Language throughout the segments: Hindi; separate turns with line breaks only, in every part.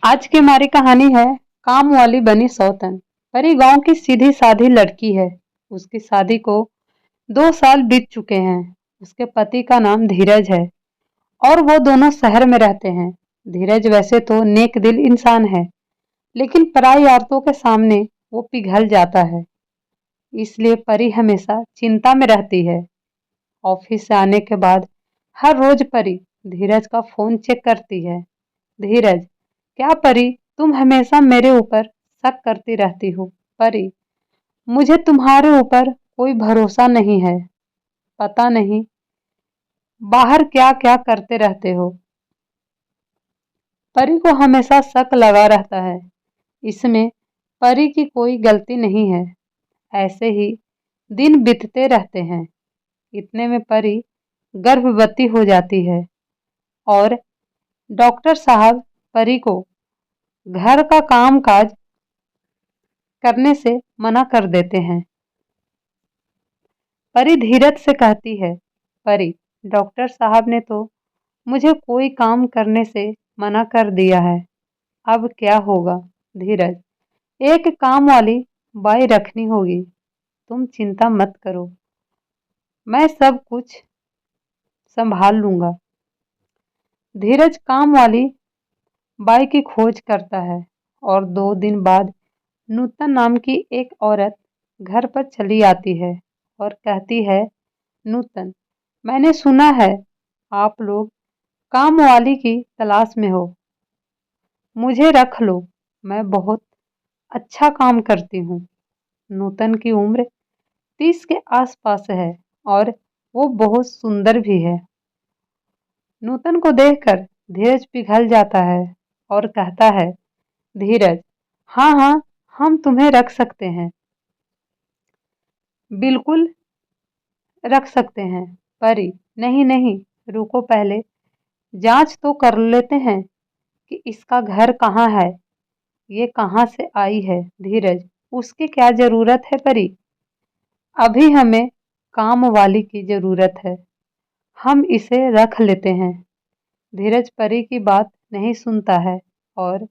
आज की हमारी कहानी है काम वाली बनी सौतन। परी गांव की सीधी साधी लड़की है। उसकी शादी को 2 साल बीत चुके हैं। उसके पति का नाम धीरज है और वो दोनों शहर में रहते हैं। धीरज वैसे तो नेक दिल इंसान है, लेकिन पराई औरतों के सामने वो पिघल जाता है। इसलिए परी हमेशा चिंता में रहती है। ऑफिस से आने के बाद हर रोज परी धीरज का फोन चेक करती है। धीरज, क्या परी, तुम हमेशा मेरे ऊपर शक करती रहती हो। परी, मुझे तुम्हारे ऊपर कोई भरोसा नहीं है। पता नहीं बाहर क्या क्या करते रहते हो। परी को हमेशा शक लगा रहता है। इसमें परी की कोई गलती नहीं है। ऐसे ही दिन बीतते रहते हैं। इतने में परी गर्भवती हो जाती है और डॉक्टर साहब परी को घर का काम काज करने से मना कर देते हैं। परी धीरज से कहती है, परी, डॉक्टर साहब ने तो मुझे कोई काम करने से मना कर दिया है। अब क्या होगा। धीरज, एक काम वाली बाई रखनी होगी। तुम चिंता मत करो, मैं सब कुछ संभाल लूंगा। धीरज काम वाली बाई की खोज करता है और 2 दिन बाद नूतन नाम की एक औरत घर पर चली आती है और कहती है, नूतन, मैंने सुना है आप लोग काम वाली की तलाश में हो। मुझे रख लो, मैं बहुत अच्छा काम करती हूँ। नूतन की उम्र 30 के आसपास है और वो बहुत सुंदर भी है। नूतन को देखकर धीरज पिघल जाता है और कहता है, धीरज, हाँ हाँ, हम तुम्हें रख सकते हैं, बिल्कुल रख सकते हैं। परी, नहीं नहीं, रुको, पहले जांच तो कर लेते हैं कि इसका घर कहाँ है, ये कहाँ से आई है। धीरज, उसकी क्या जरूरत है परी, अभी हमें काम वाली की जरूरत है, हम इसे रख लेते हैं। धीरज परी की बात नहीं सुनता है और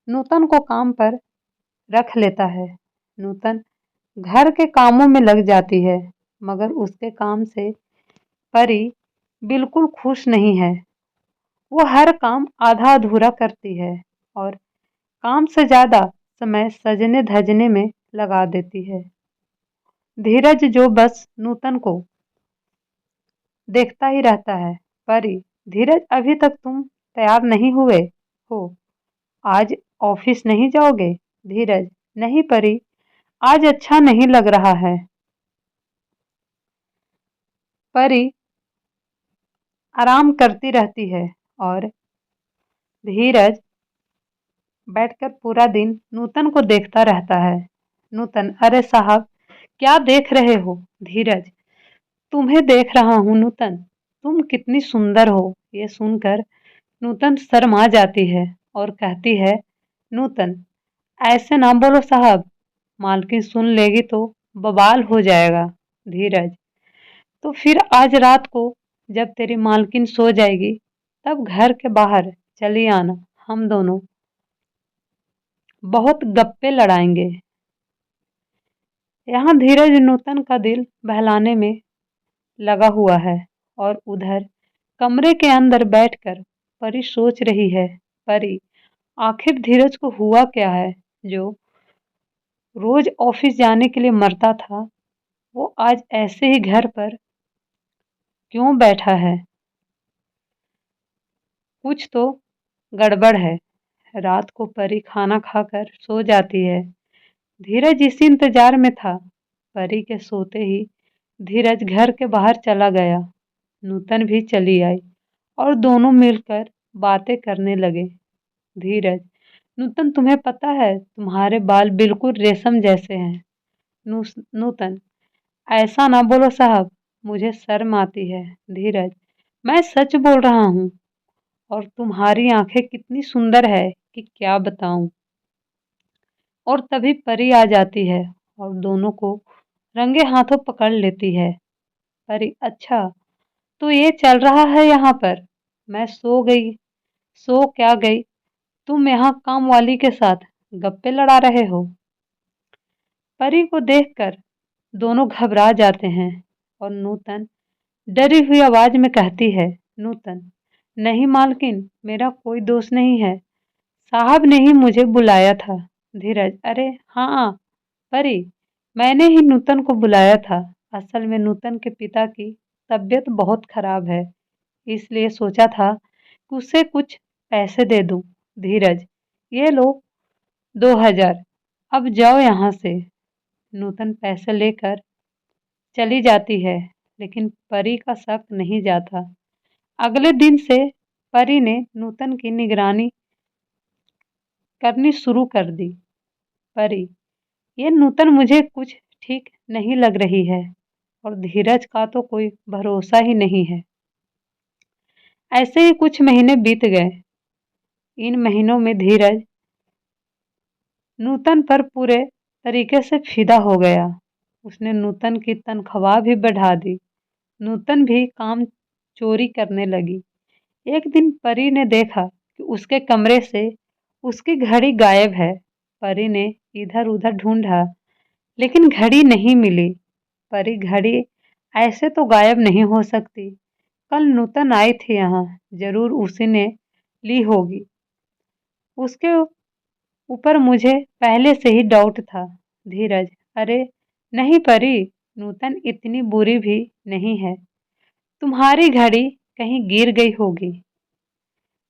नूतन को काम पर रख लेता है। नूतन घर के कामों में लग जाती है, मगर उसके काम से परी बिल्कुल खुश नहीं है। वो हर काम आधा अधूरा करती है और काम से ज्यादा समय सजने धजने में लगा देती है। धीरज जो बस नूतन को देखता ही रहता है। परी, धीरज, अभी तक तुम तैयार नहीं हुए हो, आज ऑफिस नहीं जाओगे। धीरज, नहीं परी, आज अच्छा नहीं लग रहा है। परी आराम करती रहती है और धीरज बैठकर पूरा दिन नूतन को देखता रहता है। नूतन, अरे साहब, क्या देख रहे हो। धीरज, तुम्हें देख रहा हूँ नूतन, तुम कितनी सुंदर हो। ये सुनकर नूतन शर्मा जाती है और कहती है, नूतन, ऐसे ना बोलो साहब, मालकिन सुन लेगी तो बवाल हो जाएगा। धीरज, तो फिर आज रात को जब तेरी मालकिन सो जाएगी तब घर के बाहर चली आना, हम दोनों बहुत गप्पे लड़ाएंगे। यहाँ धीरज नूतन का दिल बहलाने में लगा हुआ है और उधर कमरे के अंदर बैठकर परी सोच रही है, परी, आखिर धीरज को हुआ क्या है जो रोज ऑफिस जाने के लिए मरता था, वो आज ऐसे ही घर पर क्यों बैठा है। कुछ तो गड़बड़ है। रात को परी खाना खाकर सो जाती है। धीरज इसी इंतजार में था। परी के सोते ही धीरज घर के बाहर चला गया। नूतन भी चली आई और दोनों मिलकर बातें करने लगे। धीरज, नूतन, तुम्हें पता है तुम्हारे बाल बिल्कुल रेशम जैसे हैं। नूतन, ऐसा ना बोलो साहब, मुझे शर्म आती है। धीरज, मैं सच बोल रहा हूँ और तुम्हारी आंखें कितनी सुंदर है कि क्या बताऊं। और तभी परी आ जाती है और दोनों को रंगे हाथों पकड़ लेती है। परी, अच्छा, तो ये चल रहा है यहाँ पर। मैं सो गई, सो क्या गई, तुम यहाँ काम वाली के साथ गप्पे लड़ा रहे हो। परी को देखकर दोनों घबरा जाते हैं और नूतन डरी हुई आवाज में कहती है, नूतन, नहीं मालकिन, मेरा कोई दोस्त नहीं है, साहब ने ही मुझे बुलाया था। धीरज, अरे हाँ परी, मैंने ही नूतन को बुलाया था। असल में नूतन के पिता की तबीयत बहुत खराब है, इसलिए सोचा था कि उसे कुछ पैसे दे दूं। धीरज, ये लो 2000, अब जाओ यहाँ से। नूतन पैसे लेकर चली जाती है, लेकिन परी का शक नहीं जाता। अगले दिन से परी ने नूतन की निगरानी करनी शुरू कर दी। परी, ये नूतन मुझे कुछ ठीक नहीं लग रही है और धीरज का तो कोई भरोसा ही नहीं है। ऐसे ही कुछ महीने बीत गए। इन महीनों में धीरज नूतन पर पूरे तरीके से फिदा हो गया। उसने नूतन की तनख्वाह भी बढ़ा दी। नूतन भी काम चोरी करने लगी। एक दिन परी ने देखा कि उसके कमरे से उसकी घड़ी गायब है। परी ने इधर उधर ढूंढा, लेकिन घड़ी नहीं मिली। परी, घड़ी ऐसे तो गायब नहीं हो सकती, कल नूतन आई थी यहाँ, जरूर उसी ने ली होगी। उसके ऊपर मुझे पहले से ही डाउट था। धीरज, अरे नहीं परी, नूतन इतनी बुरी भी नहीं है, तुम्हारी घड़ी कहीं गिर गई होगी।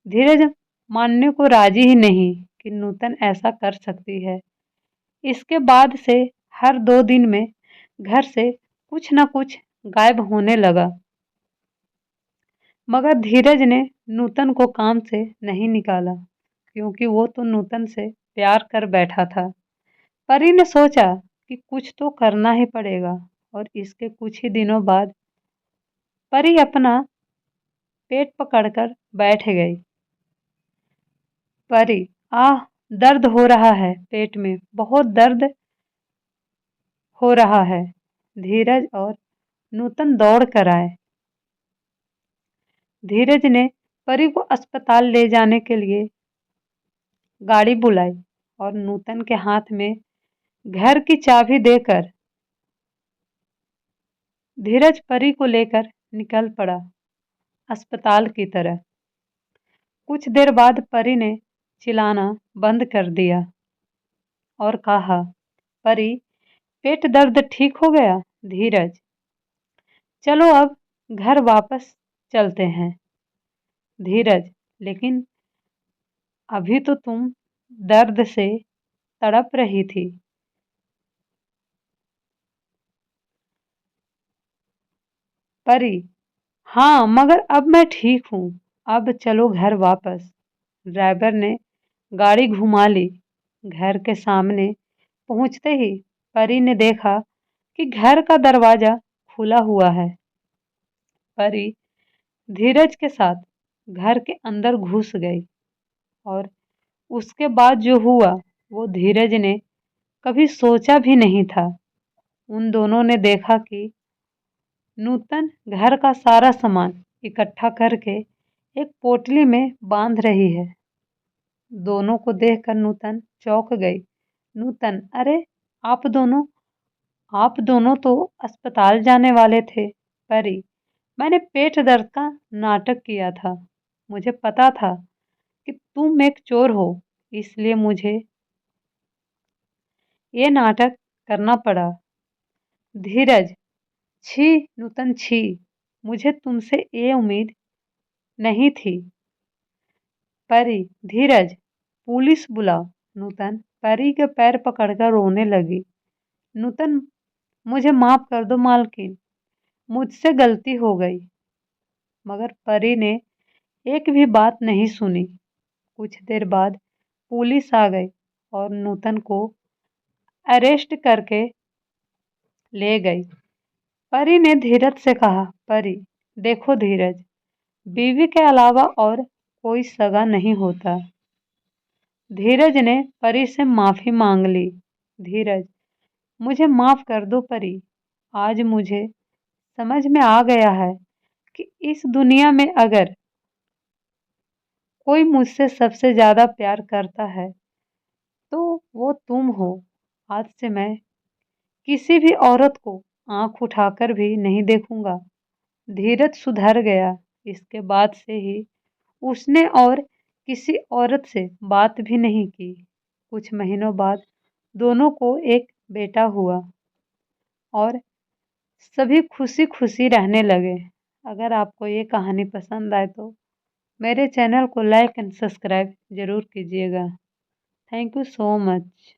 धीरज मानने को राजी ही नहीं कि नूतन ऐसा कर सकती है। इसके बाद से हर 2 दिन में घर से कुछ न कुछ गायब होने लगा। मगर धीरज ने नूतन को काम से नहीं निकाला, क्योंकि वो तो नूतन से प्यार कर बैठा था। परी ने सोचा कि कुछ तो करना ही पड़ेगा, और इसके कुछ ही दिनों बाद परी अपना पेट पकड़कर बैठ गई। परी, आह, दर्द हो रहा है, पेट में बहुत दर्द हो रहा है। धीरज और नूतन दौड़ कर आए। धीरज ने परी को अस्पताल ले जाने के लिए गाड़ी बुलाई और नूतन के हाथ में घर की चाबी देकर धीरज परी को लेकर निकल पड़ा अस्पताल की तरह। कुछ देर बाद परी ने चिल्लाना बंद कर दिया और कहा, परी, पेट दर्द ठीक हो गया? धीरज, चलो अब घर वापस चलते हैं। धीरज, लेकिन अभी तो तुम दर्द से तड़प रही थी। परी, हाँ, मगर अब मैं ठीक हूँ, अब चलो घर वापस। ड्राइवर ने गाड़ी घुमा ली। घर के सामने पहुंचते ही परी ने देखा कि घर का दरवाजा खुला हुआ है। परी धीरज के साथ घर के अंदर घुस गई और उसके बाद जो हुआ वो धीरज ने कभी सोचा भी नहीं था। उन दोनों ने देखा कि नूतन घर का सारा सामान इकट्ठा करके एक पोटली में बांध रही है। दोनों को देखकर नूतन चौंक गई। नूतन, अरे आप दोनों आप दोनों तो अस्पताल जाने वाले थे। परी, मैंने पेट दर्द का नाटक किया था। मुझे पता था कि तुम एक चोर हो, इसलिए मुझे ये नाटक करना पड़ा। धीरज, छी नूतन, छी, मुझे तुमसे ये उम्मीद नहीं थी। परी, धीरज, पुलिस बुलाओ। नूतन परी के पैर पकड़कर रोने लगी। नूतन, मुझे माफ कर दो मालकिन, मुझसे गलती हो गई। मगर परी ने एक भी बात नहीं सुनी। कुछ देर बाद पुलिस आ गई और नूतन को अरेस्ट करके ले गई। परी ने धीरज से कहा, परी, देखो धीरज, बीवी के अलावा और कोई सगा नहीं होता। धीरज ने परी से माफी मांग ली। धीरज, मुझे माफ कर दो परी, आज मुझे समझ में आ गया है कि इस दुनिया में अगर कोई मुझसे सबसे ज़्यादा प्यार करता है तो वो तुम हो। आज से मैं किसी भी औरत को आँख उठाकर भी नहीं देखूँगा। धीरज सुधर गया। इसके बाद से ही उसने और किसी औरत से बात भी नहीं की। कुछ महीनों बाद दोनों को एक बेटा हुआ और सभी खुशी-खुशी रहने लगे। अगर आपको ये कहानी पसंद आए तो मेरे चैनल को लाइक एंड सब्सक्राइब ज़रूर कीजिएगा। Thank you so much.